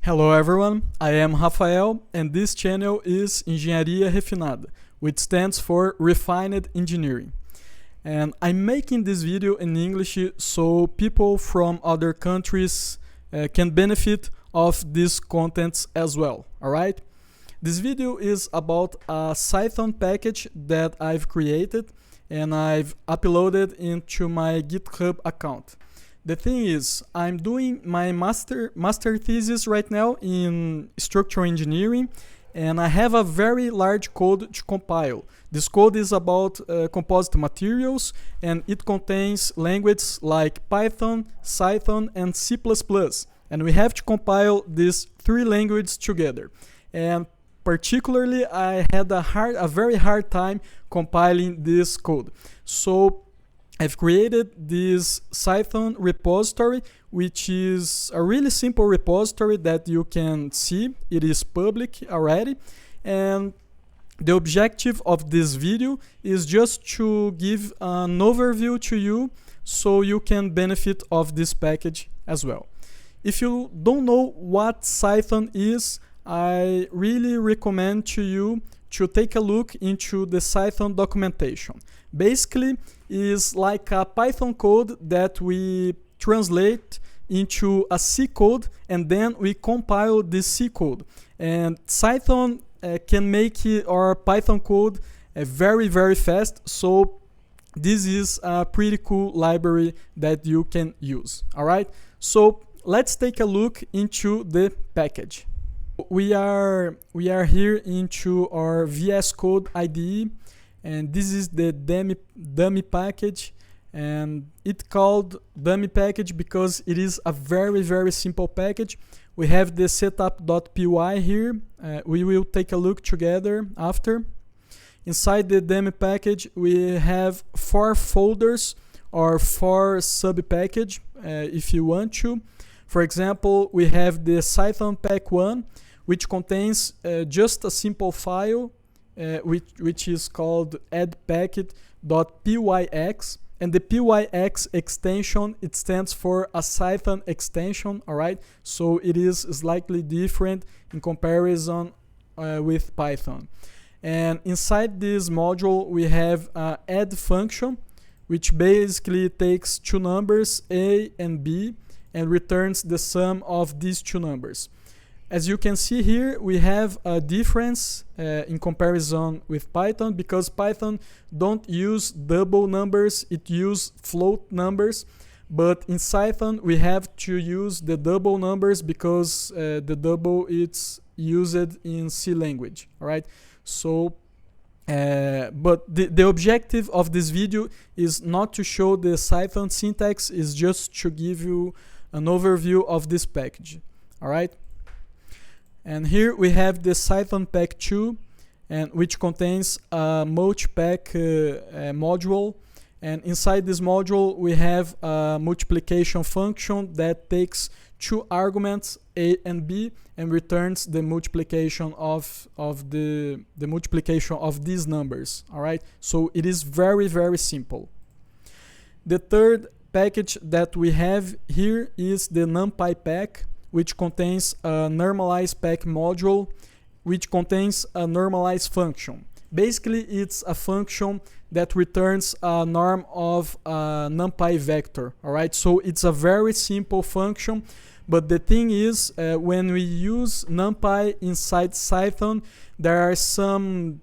Hello everyone, I am Rafael and this channel is Engenharia Refinada, which stands for Refined Engineering. And I'm making this video in English so people from other countries can benefit of these contents as well, alright? This video is about a Cython package that I've created and I've uploaded into my GitHub account. The thing is, I'm doing my master thesis right now in structural engineering, and I have a very large code to compile. This code is about composite materials, and it contains languages like Python, Cython, and C++. And we have to compile these three languages together. And particularly, I had a very hard time compiling this code. So I've created this Cython repository, which is a really simple repository that you can see. It is public already. And the objective of this video is just to give an overview to you so you can benefit of this package as well. If you don't know what Cython is, I really recommend to you to take a look into the Cython documentation. Basically, is like a Python code that we translate into a C code and then we compile this C code. And Cython can make our Python code very, very fast. So this is a pretty cool library that you can use. All right. So let's take a look into the package. We are here into our VS Code IDE, and this is the dummy package, and it's called dummy package because it is a very, very simple package. We have the setup.py here. We will take a look together after. Inside the dummy package, we have 4 folders or 4 sub-package if you want to. For example, we have the Cython pack1, which contains just a simple file which is called addpacket.pyx, and the pyx extension, it stands for a Cython extension, alright? So it is slightly different in comparison with Python. And inside this module we have an add function, which basically takes 2 numbers, A and B, and returns the sum of these 2 numbers. As you can see here, we have a difference in comparison with Python, because Python don't use double numbers, it uses float numbers. But in Cython, we have to use the double numbers because the double it's used in C language. All right. So, but the objective of this video is not to show the Cython syntax, is just to give you an overview of this package. All right. And here we have the Cython pack2, and which contains a multipack module. And inside this module, we have a multiplication function that takes 2 arguments, A and B, and returns the multiplication of these numbers. All right. So it is very, very simple. The third package that we have here is the numpy pack, which contains a normalize pack module, which contains a normalize function. Basically, it's a function that returns a norm of a numpy vector. All right, so it's a very simple function, but the thing is, when we use numpy inside Cython, there are some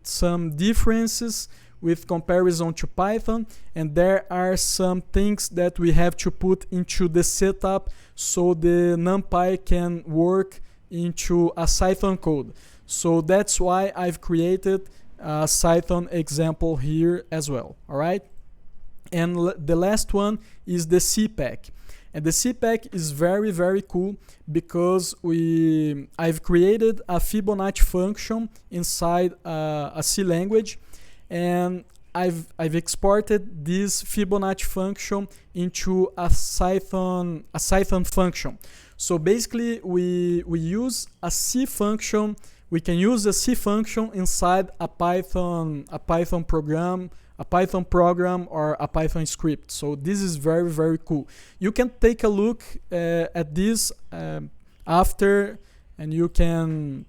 differences with comparison to Python, and there are some things that we have to put into the setup so the numpy can work into a Cython code. So that's why I've created a Cython example here as well. All right. And the last one is the CPack. And the CPack is very, very cool because I've created a Fibonacci function inside a C language, and I've exported this Fibonacci function into a Cython function. So basically, we use a C function. We can use a C function inside a Python program, or a Python script. So this is very, very cool. You can take a look at this after and you can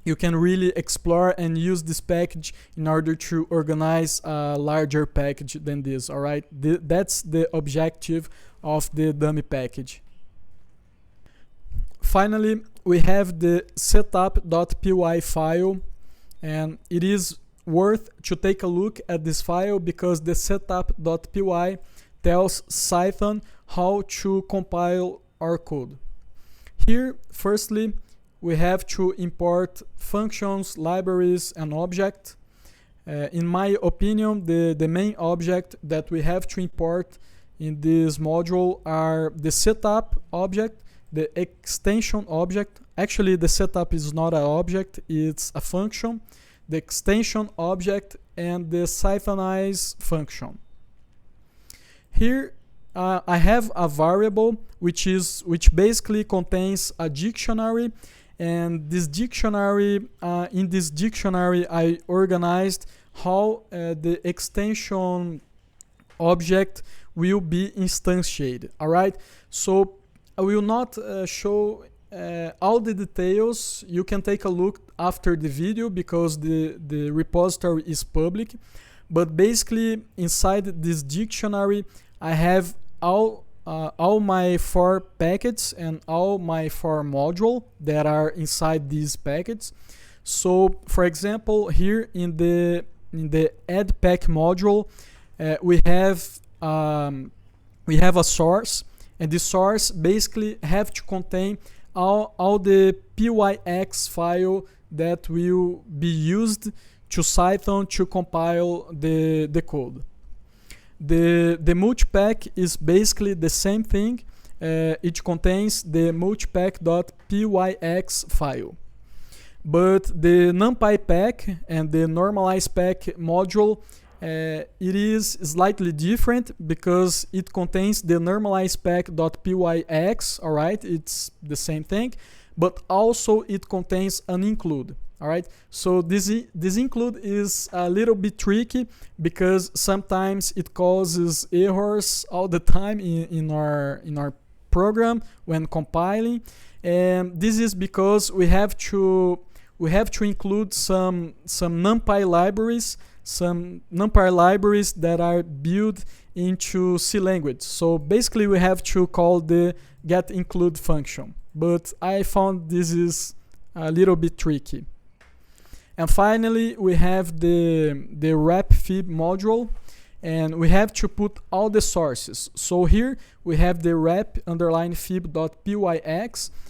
really explore and use this package in order to organize a larger package than this. All right, that's the objective of the dummy package. Finally, we have the setup.py file, and it is worth to take a look at this file because the setup.py tells Cython how to compile our code. Here, firstly, we have to import functions, libraries, and objects. In my opinion, the main object that we have to import in this module are the setup object, the extension object. Actually, the setup is not an object, it's a function. The extension object and the Cythonize function. Here I have a variable which basically contains a dictionary, and this dictionary in this dictionary I organized how the extension object will be instantiated. All right, so I will not show all the details. You can take a look after the video because the repository is public. But basically, inside this dictionary, I have all my for packets and all my for module that are inside these packets. So, for example, here in the add pack module, we have a source, and the source basically have to contain all the pyx file that will be used to Cython to compile the code. The multipack is basically the same thing. It contains the multipack.pyx file. But the numpy pack and the normalize pack module, it is slightly different because it contains the normalize pack.pyx, all right, it's the same thing, but also it contains an include. All right, so this include is a little bit tricky because sometimes it causes errors all the time in our program when compiling, and this is because we have to include some numpy libraries, that are built into C language. So basically we have to call the get include function, but I found this is a little bit tricky. And finally, we have the wrap fib module, and we have to put all the sources. So here we have the wrap _fib.pyx,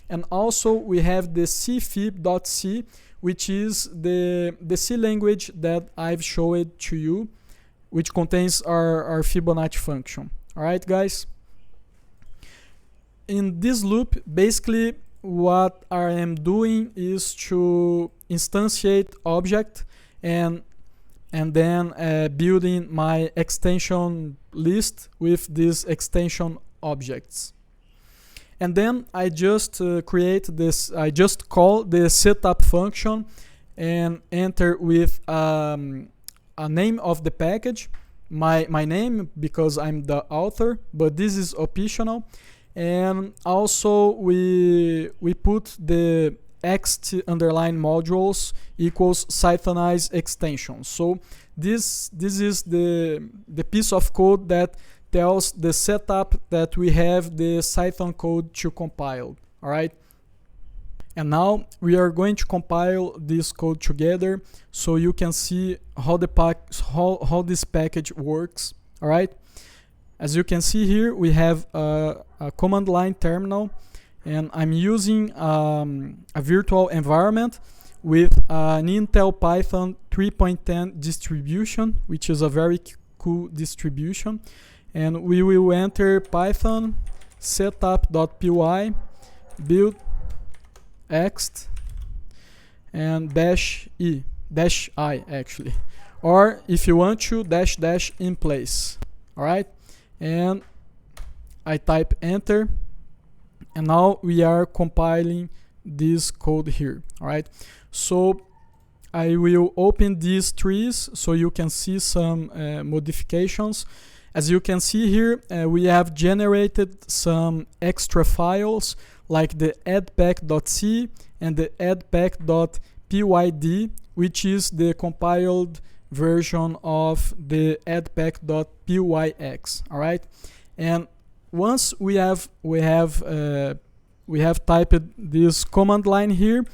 and also we have the cfib.c, which is the C language that I've showed to you, which contains our Fibonacci function. All right, guys. In this loop, basically, what I am doing is to instantiate object and then building my extension list with these extension objects. And then I just create this, I just call the setup function and enter with a name of the package, my name because I'm the author, but this is optional. And also we put the ext underline modules equals Cythonize extension. So this is the piece of code that tells the setup that we have the Cython code to compile. All right. And now we are going to compile this code together so you can see how how this package works. All right. As you can see here, we have a command line terminal, and I'm using a virtual environment with an Intel Python 3.10 distribution, which is a very cool distribution. And we will enter Python setup.py build ext and -i actually, or if you want to -- in place. All right. And I type enter, and now we are compiling this code here. All right, so I will open these trees so you can see some modifications. As you can see here, we have generated some extra files like the addpack.c and the addpack.pyd, which is the compiled version of the addpack.pyx. All right, and once we have typed this command line here,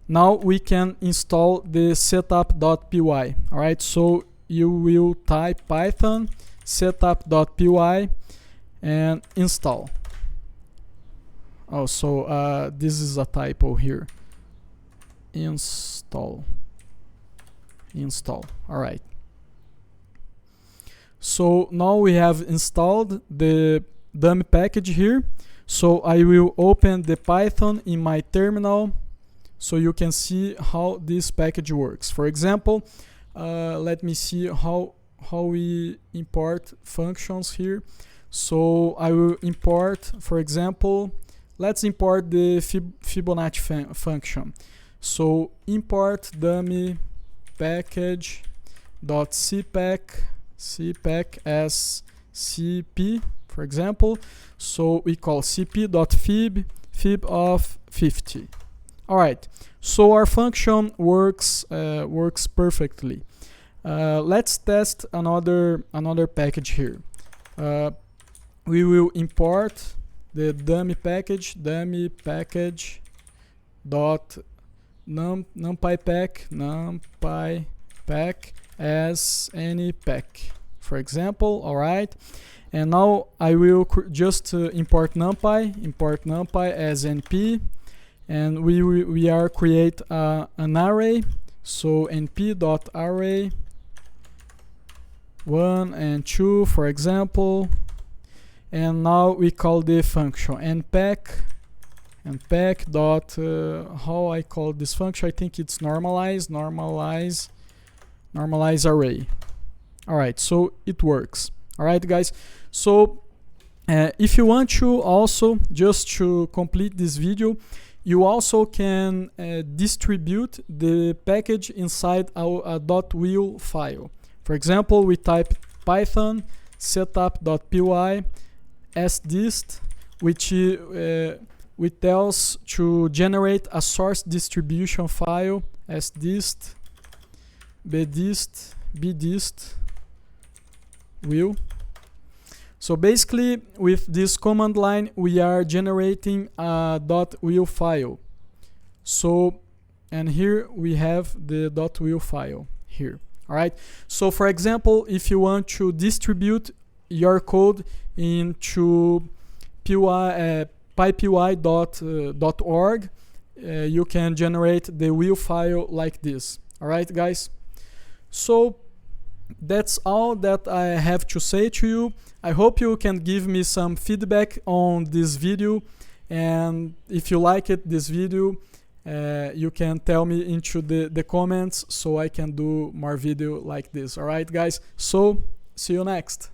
now we can install the setup.py. All right, so you will type Python setup.py and install. Oh, so this is a typo here. Install. All right. So now we have installed the dummy package here. So I will open the Python in my terminal so you can see how this package works. For example, let me see how we import functions here. So I will import, for example, let's import the Fibonacci function. So import dummy package.cpack as cp, for example. So we call cp.fib of 50. All right, so our function works perfectly. Let's test another package here. We will import the dummy package dot numpy pack as any pack, for example. All right, and now I will just import numpy as np, and we are create an array. So np.array 1 and 2, for example, and now we call the function npack dot how I call this function, I think it's normalize array. All right, so it works. All right, guys, so if you want to also, just to complete this video, you also can distribute the package inside our .will file. For example, we type Python setup.py sdist, which tells to generate a source distribution file sdist, bdist, will. So basically, with this command line, we are generating a .will file. So, and here we have the .will file here. All right. So, for example, if you want to distribute your code into pypy.org, you can generate the will file like this. All right, guys. So that's all that I have to say to you. I hope you can give me some feedback on this video, and if you like this video, you can tell me into the comments so I can do more video like this. All right, guys, so see you next.